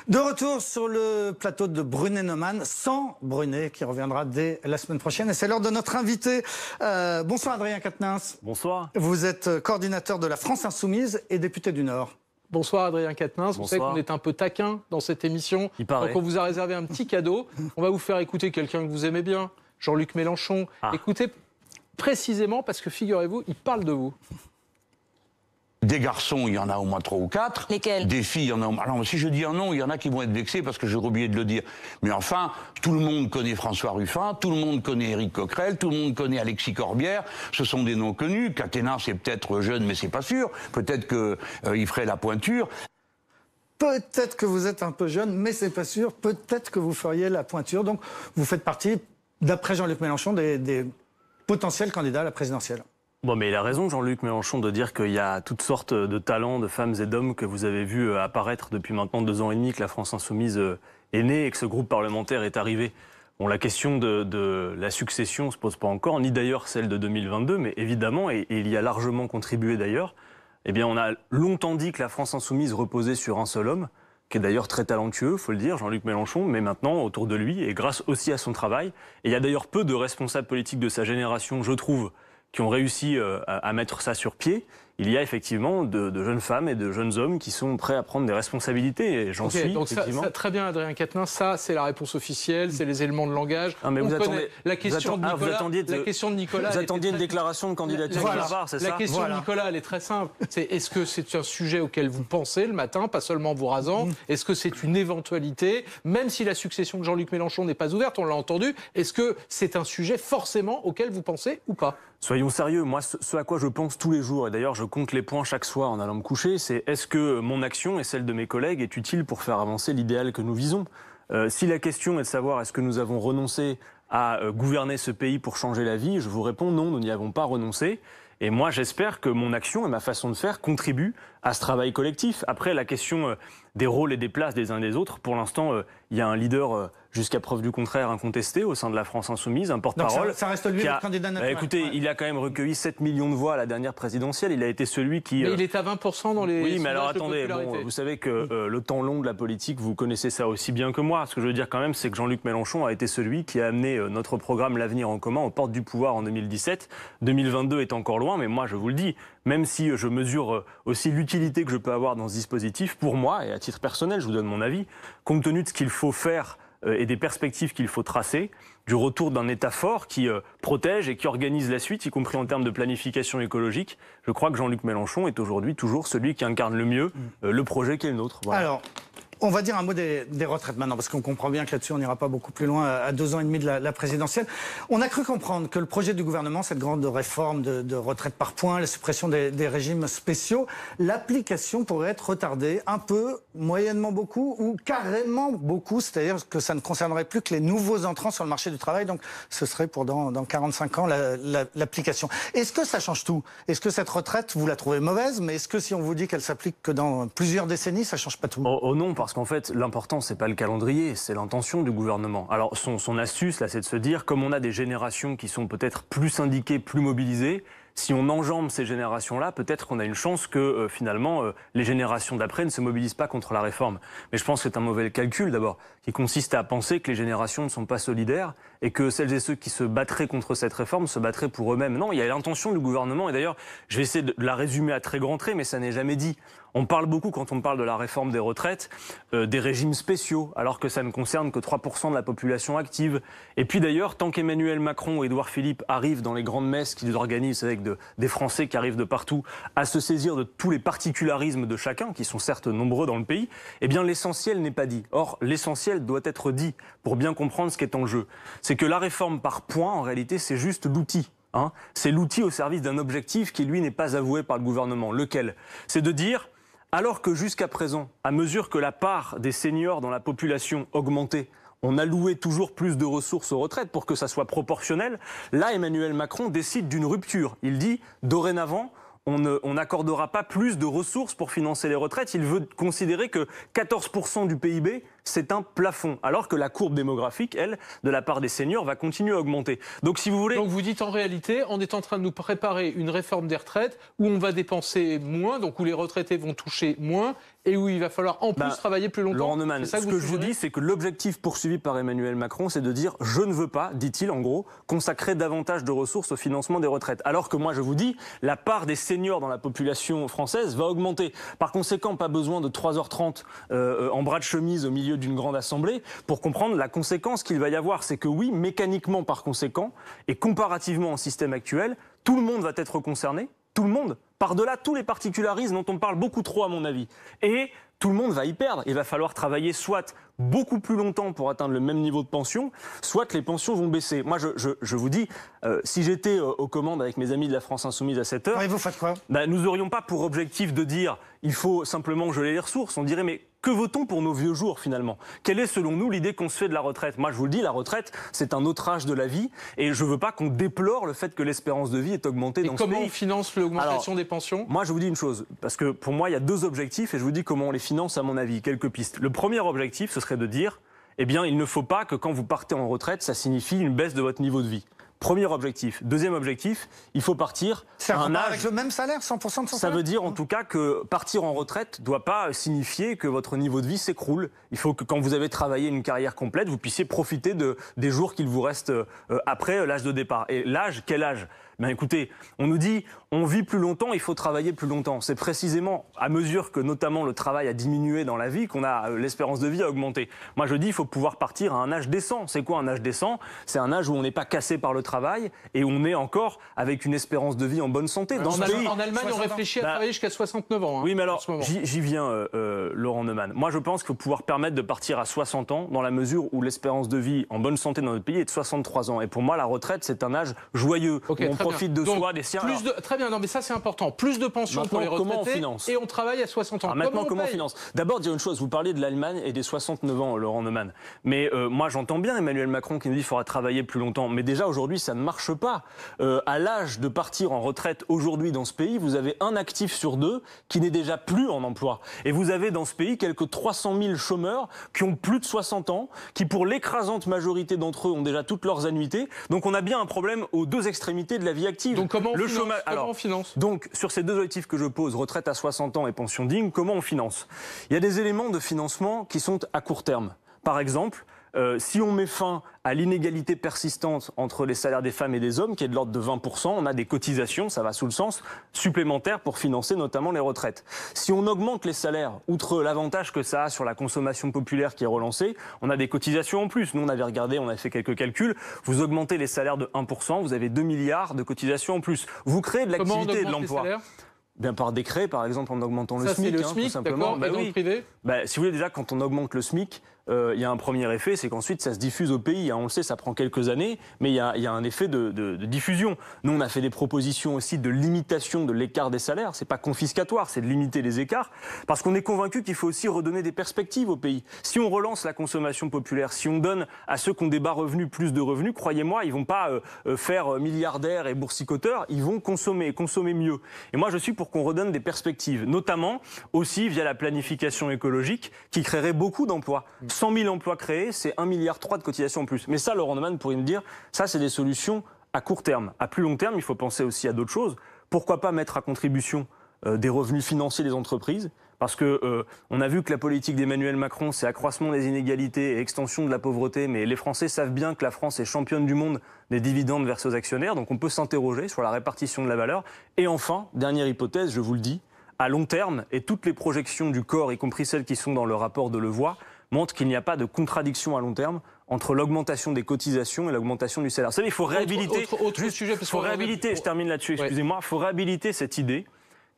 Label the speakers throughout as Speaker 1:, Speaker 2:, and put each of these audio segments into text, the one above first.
Speaker 1: De retour sur le plateau de Brunet-Neumann, sans Brunet, qui reviendra dès la semaine prochaine. Et c'est l'heure de notre invité. Bonsoir Adrien Quatennens.
Speaker 2: Bonsoir.
Speaker 1: Vous êtes coordinateur de la France Insoumise et député du Nord.
Speaker 3: Bonsoir Adrien Quatennens. Vous savez
Speaker 2: Bonsoir.
Speaker 3: qu'on est un peu taquin dans cette émission.
Speaker 2: Il paraît.
Speaker 3: Donc on vous a réservé un petit cadeau. On va vous faire écouter quelqu'un que vous aimez bien, Jean-Luc Mélenchon. Écoutez précisément parce que figurez-vous, il parle de vous.
Speaker 4: Des garçons, il y en a au moins 3 ou 4.
Speaker 5: Lesquels?
Speaker 4: Des filles, il y en a au moins... Alors, si je dis un nom, il y en a qui vont être vexés parce que j'ai oublié de le dire. Mais enfin, tout le monde connaît François Ruffin, tout le monde connaît Éric Coquerel, tout le monde connaît Alexis Corbière. Ce sont des noms connus. Caténin, c'est peut-être jeune, mais c'est pas sûr. Peut-être qu'il ferait la pointure.
Speaker 1: Peut-être que vous êtes un peu jeune, mais c'est pas sûr. Peut-être que vous feriez la pointure. Donc, vous faites partie, d'après Jean-Luc Mélenchon, des potentiels candidats à la présidentielle.
Speaker 2: Bon, mais il a raison, Jean-Luc Mélenchon, de dire qu'il y a toutes sortes de talents, de femmes et d'hommes que vous avez vus apparaître depuis maintenant 2 ans et demi que la France Insoumise est née et que ce groupe parlementaire est arrivé. Bon, la question de la succession ne se pose pas encore, ni d'ailleurs celle de 2022, mais évidemment, et il y a largement contribué d'ailleurs, eh bien, on a longtemps dit que la France Insoumise reposait sur un seul homme, qui est d'ailleurs très talentueux, il faut le dire, Jean-Luc Mélenchon, mais maintenant, autour de lui, et grâce aussi à son travail, et il y a d'ailleurs peu de responsables politiques de sa génération, je trouve, qui ont réussi à mettre ça sur pied. Il y a effectivement de jeunes femmes et de jeunes hommes qui sont prêts à prendre des responsabilités, et j'en suis,
Speaker 3: donc
Speaker 2: effectivement.
Speaker 3: ça, très bien, Adrien Quatennens, ça, c'est la réponse officielle, c'est les éléments de langage.
Speaker 2: Ah, mais
Speaker 3: On
Speaker 2: vous
Speaker 3: connaît
Speaker 2: attendez,
Speaker 3: la question de Nicolas.
Speaker 2: la question de
Speaker 3: Nicolas.
Speaker 2: Vous attendiez une déclaration de candidature de sa part, c'est ça?
Speaker 3: La question de Nicolas, elle est très simple. Est-ce que c'est un sujet auquel vous pensez le matin, pas seulement vous rasant? Est-ce que c'est une éventualité? Même si la succession de Jean-Luc Mélenchon n'est pas ouverte, on l'a entendu, est-ce que c'est un sujet forcément auquel vous pensez ou pas?
Speaker 2: Soyons sérieux, moi ce à quoi je pense tous les jours, et d'ailleurs je compte les points chaque soir en allant me coucher, c'est est-ce que mon action et celle de mes collègues est utile pour faire avancer l'idéal que nous visons? Si la question est de savoir est-ce que nous avons renoncé à gouverner ce pays pour changer la vie, je vous réponds non, nous n'y avons pas renoncé. Et moi, j'espère que mon action et ma façon de faire contribuent à ce travail collectif. Après, la question des rôles et des places des uns et des autres, pour l'instant, il y a un leader, jusqu'à preuve du contraire, incontesté au sein de la France Insoumise, un porte-parole.
Speaker 1: Ça reste lui, le candidat naturel.
Speaker 2: Écoutez, il a quand même recueilli 7 millions de voix à la dernière présidentielle. Il a été celui qui...
Speaker 3: Mais il est à 20% dans les...
Speaker 2: Oui, mais alors
Speaker 3: sondages de
Speaker 2: attendez,
Speaker 3: popularité.
Speaker 2: vous savez que le temps long de la politique, vous connaissez ça aussi bien que moi. Ce que je veux dire quand même, c'est que Jean-Luc Mélenchon a été celui qui a amené notre programme L'Avenir en commun aux portes du pouvoir en 2017. 2022 est encore loin, mais moi, je vous le dis, même si je mesure aussi l'utilité que je peux avoir dans ce dispositif, pour moi, et à titre personnel, je vous donne mon avis, compte tenu de ce qu'il faut faire et des perspectives qu'il faut tracer, du retour d'un État fort qui protège et qui organise la suite, y compris en termes de planification écologique, je crois que Jean-Luc Mélenchon est aujourd'hui toujours celui qui incarne le mieux le projet qui est le nôtre. Voilà.
Speaker 1: Alors, on va dire un mot des retraites maintenant, parce qu'on comprend bien que là-dessus, on n'ira pas beaucoup plus loin à 2 ans et demi de la présidentielle. On a cru comprendre que le projet du gouvernement, cette grande réforme de retraite par points, la suppression des régimes spéciaux, l'application pourrait être retardée un peu, moyennement beaucoup, ou carrément beaucoup, c'est-à-dire que ça ne concernerait plus que les nouveaux entrants sur le marché du travail, donc ce serait pour dans 45 ans l'application. Est-ce que ça change tout? Est-ce que cette retraite, vous la trouvez mauvaise, mais est-ce que si on vous dit qu'elle s'applique que dans plusieurs décennies, ça change pas tout?
Speaker 2: Oh non, parce qu'en fait, l'important, c'est pas le calendrier, c'est l'intention du gouvernement. Alors, son astuce, là, c'est de se dire, comme on a des générations qui sont peut-être plus syndiquées, plus mobilisées, si on enjambe ces générations-là, peut-être qu'on a une chance que, finalement, les générations d'après ne se mobilisent pas contre la réforme. Mais je pense que c'est un mauvais calcul, d'abord, qui consiste à penser que les générations ne sont pas solidaires et que celles et ceux qui se battraient contre cette réforme se battraient pour eux-mêmes. Non, il y a l'intention du gouvernement, et d'ailleurs, je vais essayer de la résumer à très grands traits, mais ça n'est jamais dit. On parle beaucoup, quand on parle de la réforme des retraites, des régimes spéciaux, alors que ça ne concerne que 3% de la population active. Et puis d'ailleurs, tant qu'Emmanuel Macron ou Édouard Philippe arrivent dans les grandes messes qu'ils organisent avec des Français qui arrivent de partout, à se saisir de tous les particularismes de chacun, qui sont certes nombreux dans le pays, eh bien l'essentiel n'est pas dit. Or, l'essentiel doit être dit pour bien comprendre ce qui est en jeu. C'est que la réforme par points, en réalité, c'est juste l'outil. C'est l'outil au service d'un objectif qui, lui, n'est pas avoué par le gouvernement. Lequel? C'est de dire... Alors que jusqu'à présent, à mesure que la part des seniors dans la population augmentait, on allouait toujours plus de ressources aux retraites pour que ça soit proportionnel, là Emmanuel Macron décide d'une rupture. Il dit dorénavant, on n'accordera pas plus de ressources pour financer les retraites. Il veut considérer que 14% du PIB, c'est un plafond. Alors que la courbe démographique, elle, de la part des seniors, va continuer à augmenter. Donc si vous voulez...
Speaker 3: Donc vous dites en réalité, on est en train de nous préparer une réforme des retraites où on va dépenser moins, donc où les retraités vont toucher moins et où il va falloir en plus travailler plus longtemps.
Speaker 2: Laurent Neumann, ce que je vous dis, c'est que l'objectif poursuivi par Emmanuel Macron, c'est de dire « je ne veux pas », dit-il en gros, consacrer davantage de ressources au financement des retraites. Alors que moi, je vous dis, la part des seniors dans la population française va augmenter. Par conséquent, pas besoin de 3h30 en bras de chemise au milieu d'une grande assemblée pour comprendre la conséquence qu'il va y avoir. C'est que oui, mécaniquement par conséquent, et comparativement au système actuel, tout le monde va être concerné, tout le monde, par-delà tous les particularismes dont on parle beaucoup trop à mon avis. Et tout le monde va y perdre. Il va falloir travailler soit beaucoup plus longtemps pour atteindre le même niveau de pension, soit les pensions vont baisser. Moi, je vous dis, si j'étais aux commandes avec mes amis de la France Insoumise à cette heure...
Speaker 1: Et vous faites quoi ?
Speaker 2: Nous n'aurions pas pour objectif de dire il faut simplement geler les ressources. On dirait mais que veut-on pour nos vieux jours finalement ? Quelle est selon nous l'idée qu'on se fait de la retraite ? Moi je vous le dis, la retraite c'est un autre âge de la vie et je ne veux pas qu'on déplore le fait que l'espérance de vie est augmentée dans ce pays.
Speaker 3: Et comment on finance l'augmentation des pensions ?
Speaker 2: Moi je vous dis une chose, parce que pour moi il y a deux objectifs et je vous dis comment on les finance à mon avis, quelques pistes. Le premier objectif ce serait de dire, eh bien il ne faut pas que quand vous partez en retraite ça signifie une baisse de votre niveau de vie. Premier objectif. Deuxième objectif, il faut partir à un âge...
Speaker 1: Avec le même salaire, 100% de son salaire ?
Speaker 2: Ça veut dire en tout cas que partir en retraite ne doit pas signifier que votre niveau de vie s'écroule. Il faut que quand vous avez travaillé une carrière complète, vous puissiez profiter des jours qu'il vous reste après l'âge de départ. Et l'âge, quel âge ? Ben écoutez, on nous dit on vit plus longtemps, il faut travailler plus longtemps. C'est précisément à mesure que notamment le travail a diminué dans la vie qu'on a l'espérance de vie a augmenté. Moi je dis il faut pouvoir partir à un âge décent. C'est quoi un âge décent ? C'est un âge où on n'est pas cassé par le travail et où on est encore avec une espérance de vie en bonne santé. Dans
Speaker 3: en Allemagne, on réfléchit à travailler jusqu'à 69 ans.
Speaker 2: Oui, mais alors j'y viens, Laurent Neumann. Moi je pense qu'il faut pouvoir permettre de partir à 60 ans dans la mesure où l'espérance de vie en bonne santé dans notre pays est de 63 ans. Et pour moi la retraite c'est un âge joyeux.
Speaker 3: Okay,
Speaker 2: on profite de soi, des siens.
Speaker 3: Très bien, non mais ça c'est important. Plus de pensions pour les retraités
Speaker 2: comment on finance ?
Speaker 3: Et on travaille à 60 ans.
Speaker 2: Maintenant, comment on finance ? D'abord, dire une chose, vous parlez de l'Allemagne et des 69 ans, Laurent Neumann. Mais moi, j'entends bien Emmanuel Macron qui nous dit qu'il faudra travailler plus longtemps. Mais déjà, aujourd'hui, ça ne marche pas. À l'âge de partir en retraite aujourd'hui dans ce pays, vous avez un actif sur deux qui n'est déjà plus en emploi. Et vous avez dans ce pays quelques 300 000 chômeurs qui ont plus de 60 ans, qui pour l'écrasante majorité d'entre eux ont déjà toutes leurs annuités. Donc on a bien un problème aux deux extrémités de la vie active.
Speaker 3: Donc comment on finance ?
Speaker 2: Donc sur ces deux objectifs que je pose, retraite à 60 ans et pension digne, comment on finance ? Il y a des éléments de financement qui sont à court terme. Par exemple, si on met fin à l'inégalité persistante entre les salaires des femmes et des hommes, qui est de l'ordre de 20%, on a des cotisations, ça va sous le sens, supplémentaires pour financer notamment les retraites. Si on augmente les salaires, outre l'avantage que ça a sur la consommation populaire qui est relancée, on a des cotisations en plus. Nous, on avait regardé, on a fait quelques calculs. Vous augmentez les salaires de 1%, vous avez 2 milliards de cotisations en plus. Vous créez de l'activité et de l'emploi. Bien par décret, par exemple, en augmentant le SMIC,
Speaker 3: tout simplement.
Speaker 2: Bah, oui.
Speaker 3: Privé
Speaker 2: si vous voulez, déjà, quand on augmente le SMIC, il y a un premier effet, c'est qu'ensuite ça se diffuse au pays. On le sait, ça prend quelques années, mais il y a un effet de diffusion. Nous, on a fait des propositions aussi de limitation de l'écart des salaires. C'est pas confiscatoire, c'est de limiter les écarts, parce qu'on est convaincu qu'il faut aussi redonner des perspectives au pays. Si on relance la consommation populaire, si on donne à ceux qui ont des bas revenus plus de revenus, croyez-moi, ils vont pas faire milliardaires et boursicoteurs, ils vont consommer mieux. Et moi, je suis pour qu'on redonne des perspectives, notamment aussi via la planification écologique, qui créerait beaucoup d'emplois. 100 000 emplois créés, c'est 1,3 milliard de cotisations en plus. Mais ça, Laurent Neumann pourrait me dire, ça, c'est des solutions à court terme. À plus long terme, il faut penser aussi à d'autres choses. Pourquoi pas mettre à contribution des revenus financiers des entreprises ? Parce que on a vu que la politique d'Emmanuel Macron, c'est accroissement des inégalités et extension de la pauvreté. Mais les Français savent bien que la France est championne du monde des dividendes versés aux actionnaires. Donc on peut s'interroger sur la répartition de la valeur. Et enfin, dernière hypothèse, je vous le dis, à long terme, et toutes les projections du corps, y compris celles qui sont dans le rapport de Levoy, montrent qu'il n'y a pas de contradiction à long terme entre l'augmentation des cotisations et l'augmentation du salaire. Vous savez, il faut réhabiliter... je termine là-dessus, excusez-moi, il faut réhabiliter cette idée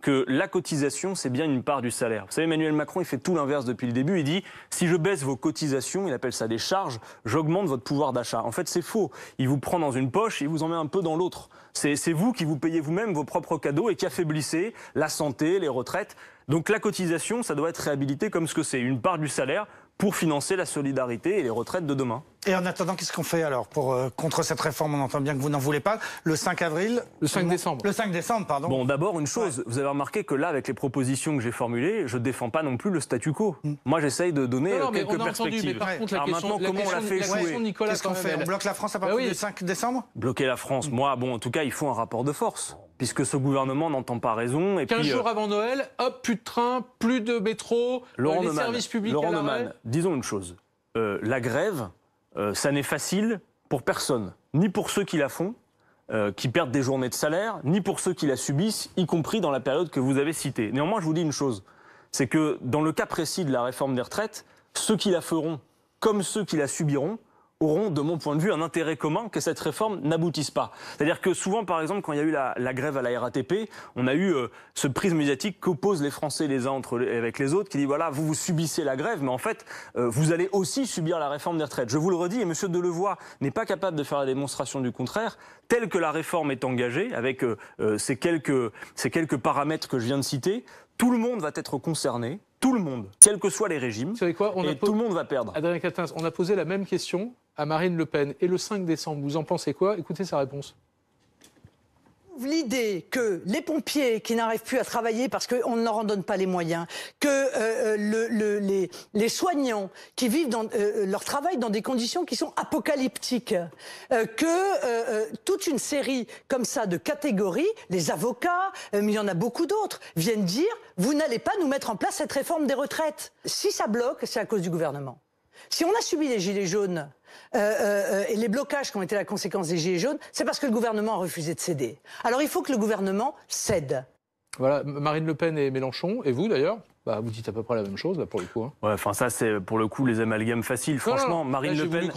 Speaker 2: que la cotisation, c'est bien une part du salaire. Vous savez, Emmanuel Macron, il fait tout l'inverse depuis le début. Il dit, si je baisse vos cotisations, il appelle ça des charges, j'augmente votre pouvoir d'achat. En fait, c'est faux. Il vous prend dans une poche et il vous en met un peu dans l'autre. C'est vous qui vous payez vous-même vos propres cadeaux et qui affaiblissez la santé, les retraites. Donc la cotisation, ça doit être réhabilité comme ce que c'est, une part du salaire pour financer la solidarité et les retraites de demain.
Speaker 1: Et en attendant, qu'est-ce qu'on fait alors contre cette réforme? On entend bien que vous n'en voulez pas. Le 5 avril...
Speaker 3: Le 5 décembre.
Speaker 1: Le 5 décembre, pardon.
Speaker 2: Bon, d'abord, une chose, vous avez remarqué que là, avec les propositions que j'ai formulées, je ne défends pas non plus le statu quo. Moi, j'essaye de donner quelques perspectives.
Speaker 3: Mais par contre,
Speaker 2: maintenant, comment on l'a fait échouer?
Speaker 3: Nicolas,
Speaker 1: qu'est-ce qu'on fait? On bloque la France à partir du 5 décembre?
Speaker 2: Bloquer la France, moi, bon, en tout cas, il faut un rapport de force, puisque ce gouvernement n'entend pas raison. Et
Speaker 3: 15 jours avant Noël, hop, plus de train, plus de métro, les services publics à l'arrêt.
Speaker 2: Disons une chose, la grève, ça n'est facile pour personne, ni pour ceux qui la font, qui perdent des journées de salaire, ni pour ceux qui la subissent, y compris dans la période que vous avez citée. Néanmoins, je vous dis une chose, c'est que dans le cas précis de la réforme des retraites, ceux qui la feront, comme ceux qui la subiront, auront, de mon point de vue, un intérêt commun que cette réforme n'aboutisse pas. C'est-à-dire que souvent, par exemple, quand il y a eu la grève à la RATP, on a eu ce prisme médiatique qu'opposent les Français les uns avec les autres, qui dit voilà, vous subissez la grève, mais en fait, vous allez aussi subir la réforme des retraites. Je vous le redis, et M. Delevoye n'est pas capable de faire la démonstration du contraire, telle que la réforme est engagée, avec ces quelques paramètres que je viens de citer, tout le monde va être concerné, tout le monde, quels que soient les régimes,
Speaker 3: tout le
Speaker 2: monde va perdre.
Speaker 3: Adrien Quatennens, on a posé la même question à Marine Le Pen. Et le 5 décembre, vous en pensez quoi? Écoutez sa réponse.
Speaker 5: L'idée que les pompiers qui n'arrivent plus à travailler parce qu'on ne leur en donne pas les moyens, que les soignants qui vivent leur travail dans des conditions qui sont apocalyptiques, que toute une série comme ça de catégories, les avocats, mais il y en a beaucoup d'autres, viennent dire « vous n'allez pas nous mettre en place cette réforme des retraites ». Si ça bloque, c'est à cause du gouvernement. Si on a subi les gilets jaunes et les blocages qui ont été la conséquence des gilets jaunes, c'est parce que le gouvernement a refusé de céder. Alors il faut que le gouvernement cède.
Speaker 3: Voilà, Marine Le Pen et Mélenchon, et vous d'ailleurs, vous dites à peu près la même chose là pour le coup. Hein.
Speaker 2: Ouais, enfin ça c'est pour le coup les amalgames faciles. Franchement, Marine Le Pen,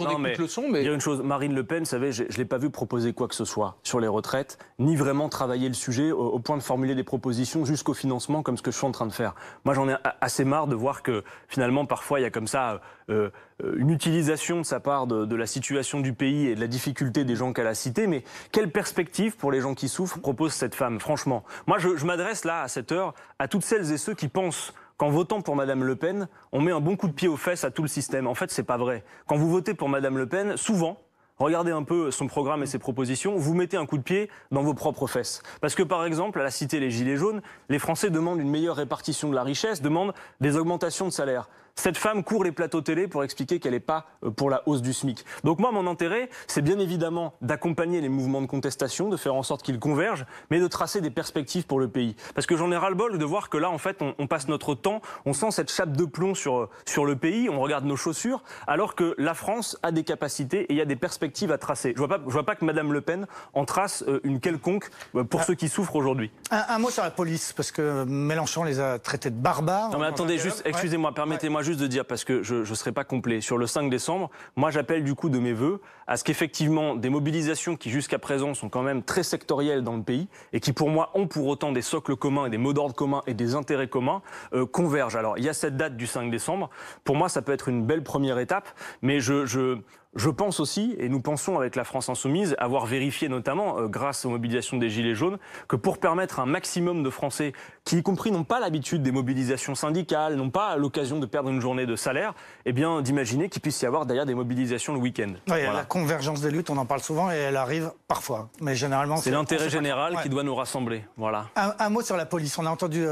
Speaker 2: dire une chose, Marine Le Pen, vous savez, je l'ai pas vu proposer quoi que ce soit sur les retraites, ni vraiment travailler le sujet au point de formuler des propositions jusqu'au financement comme ce que je suis en train de faire. Moi j'en ai assez marre de voir que finalement parfois il y a comme ça une utilisation de sa part de la situation du pays et de la difficulté des gens qu'elle a cités, mais quelle perspective pour les gens qui souffrent propose cette femme, franchement. Moi je m'adresse là à cette heure à toutes celles et ceux qui pensent qu'en votant pour Mme Le Pen, on met un bon coup de pied aux fesses à tout le système. En fait, c'est pas vrai. Quand vous votez pour Mme Le Pen, souvent, regardez un peu son programme et ses propositions, vous mettez un coup de pied dans vos propres fesses. Parce que par exemple, elle a cité les Gilets jaunes, les Français demandent une meilleure répartition de la richesse, demandent des augmentations de salaire. Cette femme court les plateaux télé pour expliquer qu'elle n'est pas pour la hausse du SMIC. Donc moi, mon intérêt, c'est bien évidemment d'accompagner les mouvements de contestation, de faire en sorte qu'ils convergent, mais de tracer des perspectives pour le pays. Parce que j'en ai ras-le-bol de voir que là, en fait, on passe notre temps, on sent cette chape de plomb sur le pays, on regarde nos chaussures, alors que la France a des capacités et il y a des perspectives à tracer. Je vois pas que Mme Le Pen en trace une quelconque pour ceux qui souffrent aujourd'hui.
Speaker 1: Un mot sur la police, parce que Mélenchon les a traités de barbares.
Speaker 2: Non mais attendez, juste, excusez-moi, permettez-moi juste de dire, parce que je ne serai pas complet, sur le 5 décembre, moi j'appelle du coup de mes vœux à ce qu'effectivement des mobilisations qui jusqu'à présent sont quand même très sectorielles dans le pays et qui pour moi ont pour autant des socles communs et des mots d'ordre communs et des intérêts communs convergent. Alors il y a cette date du 5 décembre, pour moi ça peut être une belle première étape, mais je pense aussi, et nous pensons avec la France Insoumise, avoir vérifié notamment, grâce aux mobilisations des Gilets jaunes, que pour permettre à un maximum de Français qui, y compris, n'ont pas l'habitude des mobilisations syndicales, n'ont pas l'occasion de perdre une journée de salaire, eh bien, d'imaginer qu'il puisse y avoir derrière des mobilisations le week-end.
Speaker 1: Oui, voilà. La convergence des luttes, on en parle souvent et elle arrive parfois. Mais généralement,
Speaker 2: c'est l'intérêt général qui doit nous rassembler. Voilà.
Speaker 1: Un mot sur la police. On a entendu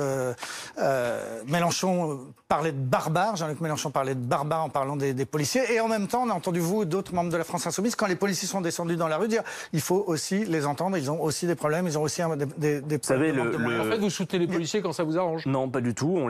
Speaker 1: Mélenchon parler de barbares, Jean-Luc Mélenchon parlait de barbares en parlant des policiers, et en même temps, on a entendu vous, d'autres membres de la France Insoumise, quand les policiers sont descendus dans la rue, dire il faut aussi les entendre, ils ont aussi des problèmes, ils ont aussi des problèmes.
Speaker 3: En fait, vous soutenez les policiers quand ça vous arrange?
Speaker 2: Non, pas du tout. On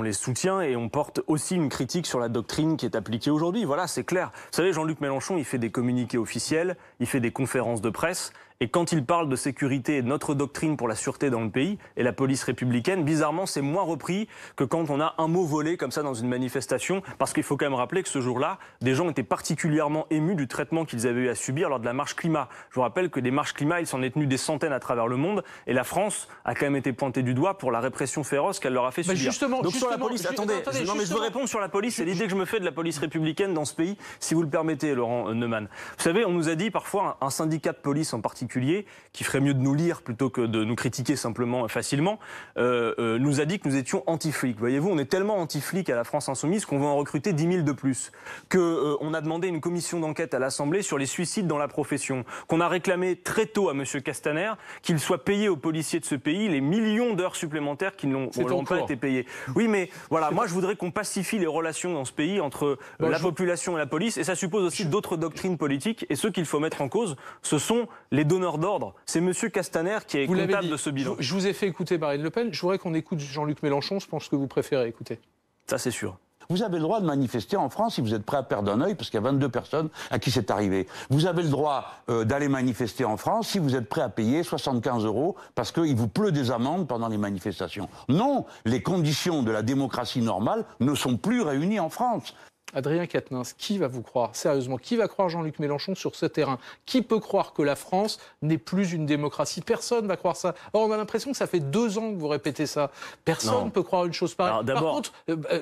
Speaker 2: les soutient et on porte aussi une critique sur la doctrine qui est appliquée aujourd'hui. Voilà, c'est clair. Vous savez, Jean-Luc Mélenchon, il fait des communiqués officiels, il fait des conférences de presse. Et quand il parle de sécurité et de notre doctrine pour la sûreté dans le pays et la police républicaine, bizarrement, c'est moins repris que quand on a un mot volé comme ça dans une manifestation. Parce qu'il faut quand même rappeler que ce jour-là, des gens étaient particulièrement émus du traitement qu'ils avaient eu à subir lors de la marche climat. Je vous rappelle que des marches climat, il s'en est tenu des centaines à travers le monde. Et la France a quand même été pointée du doigt pour la répression féroce qu'elle leur a fait subir. Donc sur la police, attendez, je veux répondre sur la police. C'est l'idée que je me fais de la police républicaine dans ce pays, si vous le permettez, Laurent Neumann. Vous savez, on nous a dit parfois, un syndicat de police en particulier, particulier, qui ferait mieux de nous lire plutôt que de nous critiquer simplement facilement, nous a dit que nous étions anti-flics. Voyez-vous, on est tellement anti-flics à la France Insoumise qu'on va en recruter 10 000 de plus, qu'on a demandé une commission d'enquête à l'Assemblée sur les suicides dans la profession, qu'on a réclamé très tôt à M. Castaner qu'il soit payé aux policiers de ce pays les millions d'heures supplémentaires qui n'ont pas été payées. Oui, mais voilà, moi je voudrais qu'on pacifie les relations dans ce pays entre la population et la police, et ça suppose aussi d'autres doctrines politiques, et ceux qu'il faut mettre en cause, ce sont les donneurs d'ordre. C'est M. Castaner qui est comptable de ce bilan.
Speaker 3: Je vous ai fait écouter Marine Le Pen, je voudrais qu'on écoute Jean-Luc Mélenchon, je pense que vous préférez écouter.
Speaker 2: Ça c'est sûr.
Speaker 4: Vous avez le droit de manifester en France si vous êtes prêt à perdre un œil, parce qu'il y a 22 personnes à qui c'est arrivé. Vous avez le droit d'aller manifester en France si vous êtes prêt à payer 75 € parce qu'il vous pleut des amendes pendant les manifestations. Non, les conditions de la démocratie normale ne sont plus réunies en France.
Speaker 3: Adrien Quatennens, qui va vous croire? Sérieusement, qui va croire Jean-Luc Mélenchon sur ce terrain? Qui peut croire que la France n'est plus une démocratie? Personne ne va croire ça. Or, on a l'impression que ça fait 2 ans que vous répétez ça. Personne ne peut croire une chose pareille. Par contre,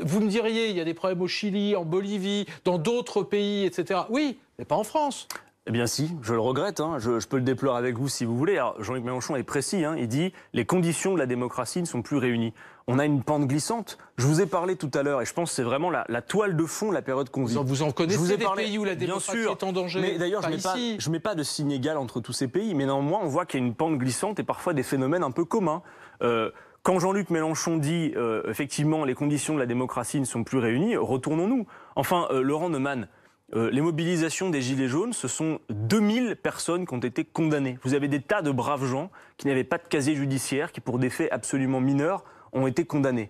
Speaker 3: vous me diriez, il y a des problèmes au Chili, en Bolivie, dans d'autres pays, etc. Oui, mais pas en France.
Speaker 2: Eh bien si, je le regrette, hein. Je peux le déplorer avec vous si vous voulez. Alors, Jean-Luc Mélenchon est précis, hein. Il dit « les conditions de la démocratie ne sont plus réunies ». On a une pente glissante. Je vous ai parlé tout à l'heure, et je pense que c'est vraiment la toile de fond de la période qu'on vit.
Speaker 3: Vous en connaissez des pays où la démocratie est en danger.
Speaker 2: Mais d'ailleurs, je ne mets pas de signe égal entre tous ces pays, mais néanmoins, on voit qu'il y a une pente glissante et parfois des phénomènes un peu communs. Quand Jean-Luc Mélenchon dit effectivement les conditions de la démocratie ne sont plus réunies, retournons-nous. Enfin, Laurent Neumann, les mobilisations des Gilets jaunes, ce sont 2000 personnes qui ont été condamnées. Vous avez des tas de braves gens qui n'avaient pas de casier judiciaire, qui pour des faits absolument mineurs ont été condamnés.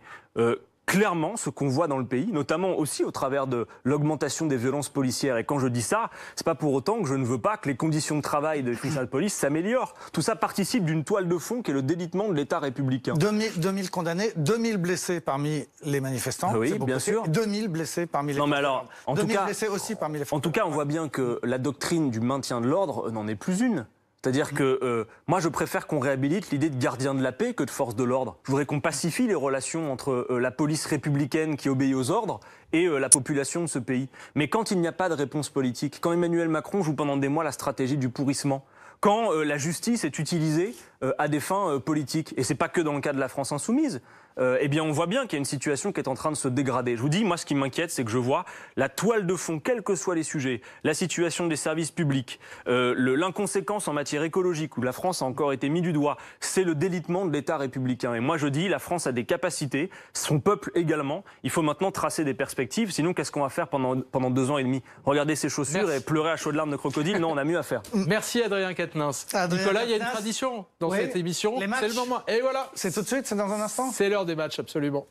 Speaker 2: Clairement, ce qu'on voit dans le pays, notamment aussi au travers de l'augmentation des violences policières. Et quand je dis ça, c'est pas pour autant que je ne veux pas que les conditions de travail des fonctionnaires de police s'améliorent. Tout ça participe d'une toile de fond qui est le délitement de l'État républicain.
Speaker 1: 2000 condamnés, 2000 blessés parmi les manifestants.
Speaker 2: Oui, bien sûr.
Speaker 1: 2000 blessés parmi les.
Speaker 2: Non, mais alors, en tout cas,
Speaker 1: blessés aussi parmi les.
Speaker 2: En tout cas, on voit bien que la doctrine du maintien de l'ordre n'en est plus une. C'est-à-dire que moi, je préfère qu'on réhabilite l'idée de gardien de la paix que de force de l'ordre. Je voudrais qu'on pacifie les relations entre la police républicaine qui obéit aux ordres et la population de ce pays. Mais quand il n'y a pas de réponse politique, quand Emmanuel Macron joue pendant des mois la stratégie du pourrissement, quand la justice est utilisée à des fins politiques, et c'est pas que dans le cas de la France insoumise, eh bien on voit bien qu'il y a une situation qui est en train de se dégrader. Je vous dis, moi ce qui m'inquiète, c'est que je vois la toile de fond, quels que soient les sujets, la situation des services publics, l'inconséquence en matière écologique, où la France a encore été mise du doigt, c'est le délitement de l'État républicain. Et moi je dis, la France a des capacités, son peuple également, il faut maintenant tracer des perspectives, sinon qu'est-ce qu'on va faire pendant 2 ans et demi? Regarder ses chaussures et pleurer à chaudes larmes de crocodile? Non, on a mieux à faire.
Speaker 3: Merci Adrien Quatennens. Nicolas, il y a une tradition dans cette émission, c'est le moment. Et voilà.
Speaker 1: C'est tout de suite, c'est dans un instant.
Speaker 3: C'est l'heure des matchs, absolument.